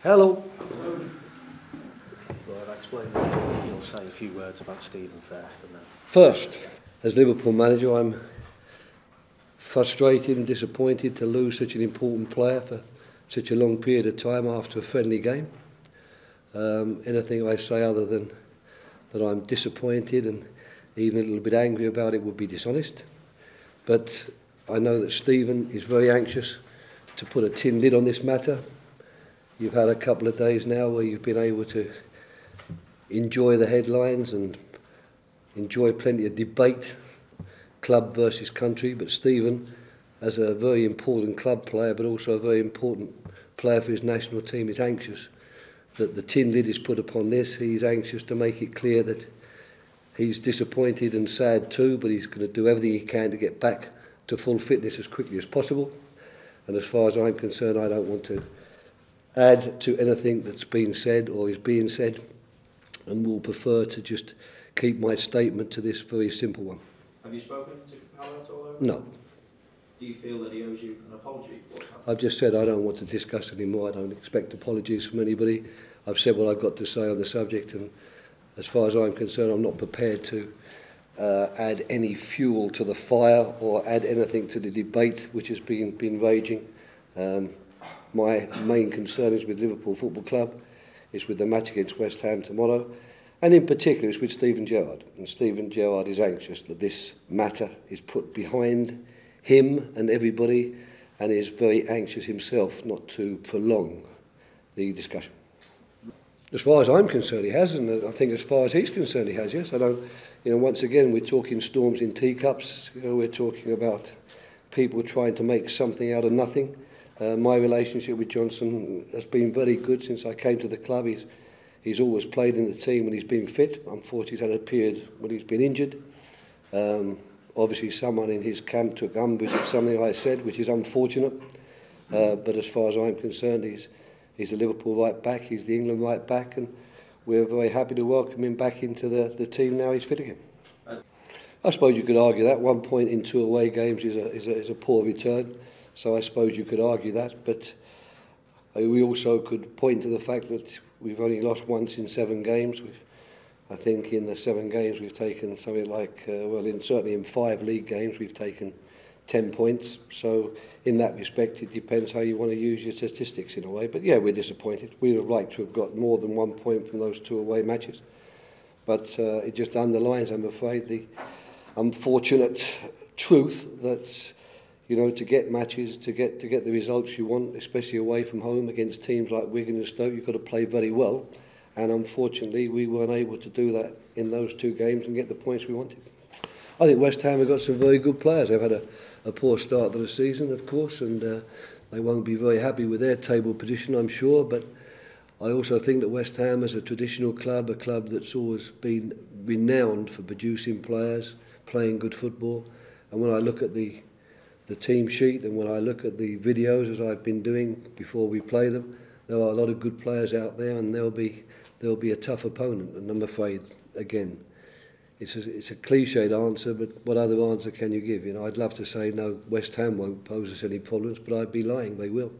Hello. Well, I've explained that. You'll say a few words about Stephen first. And then. First, as Liverpool manager, I'm frustrated and disappointed to lose such an important player for such a long period of time after a friendly game. Anything I say other than that I'm disappointed and even a little bit angry about it would be dishonest. But I know that Stephen is very anxious to put a tin lid on this matter. You've had a couple of days now where you've been able to enjoy the headlines and enjoy plenty of debate, club versus country. But Stephen, as a very important club player, but also a very important player for his national team, is anxious that the tin lid is put upon this. He's anxious to make it clear that he's disappointed and sad too, but he's going to do everything he can to get back to full fitness as quickly as possible. And as far as I'm concerned, I don't want to add to anything that's been said or is being said, and will prefer to just keep my statement to this very simple one. Have you spoken to Howard at all? No. Do you feel that he owes you an apology for what's happened? I've just said I don't want to discuss anymore. I don't expect apologies from anybody. I've said what I've got to say on the subject, and as far as I'm concerned, I'm not prepared to add any fuel to the fire or add anything to the debate which has been raging. My main concern is with Liverpool Football Club, is with the match against West Ham tomorrow, and in particular it's with Steven Gerrard. And Steven Gerrard is anxious that this matter is put behind him and everybody, and is very anxious himself not to prolong the discussion. As far as I'm concerned, he has, and I think as far as he's concerned, he has, yes. I don't, once again, we're talking storms in teacups. We're talking about people trying to make something out of nothing. My relationship with Johnson has been very good since I came to the club. He's always played in the team when he's been fit. Unfortunately, he's had a period when he's been injured. Obviously, someone in his camp took umbrage at something I said, which is unfortunate. But as far as I'm concerned, he's the Liverpool right back, he's the England right back, and we're very happy to welcome him back into the team now he's fit again. I suppose you could argue that 1 point in 2 away games is a poor return. So I suppose you could argue that, but we also could point to the fact that we've only lost once in 7 games. I think in the 7 games we've taken something like, certainly in 5 league games we've taken 10 points. So in that respect, it depends how you want to use your statistics in a way. But yeah, we're disappointed. We would have liked to have got more than 1 point from those 2 away matches. But it just underlines, I'm afraid, the unfortunate truth that to get matches, to get the results you want, especially away from home against teams like Wigan and Stoke, you've got to play very well. And unfortunately, we weren't able to do that in those 2 games and get the points we wanted. I think West Ham have got some very good players. They've had a poor start to the season, of course, and they won't be very happy with their table position, I'm sure. But I also think that West Ham is a traditional club, a club that's always been renowned for producing players, playing good football. And when I look at the team sheet, and when I look at the videos as I've been doing before we play them, there are a lot of good players out there, and there'll be a tough opponent. And I'm afraid, again, it's a cliched answer, but what other answer can you give? I'd love to say no, West Ham won't pose us any problems, but I'd be lying. They will.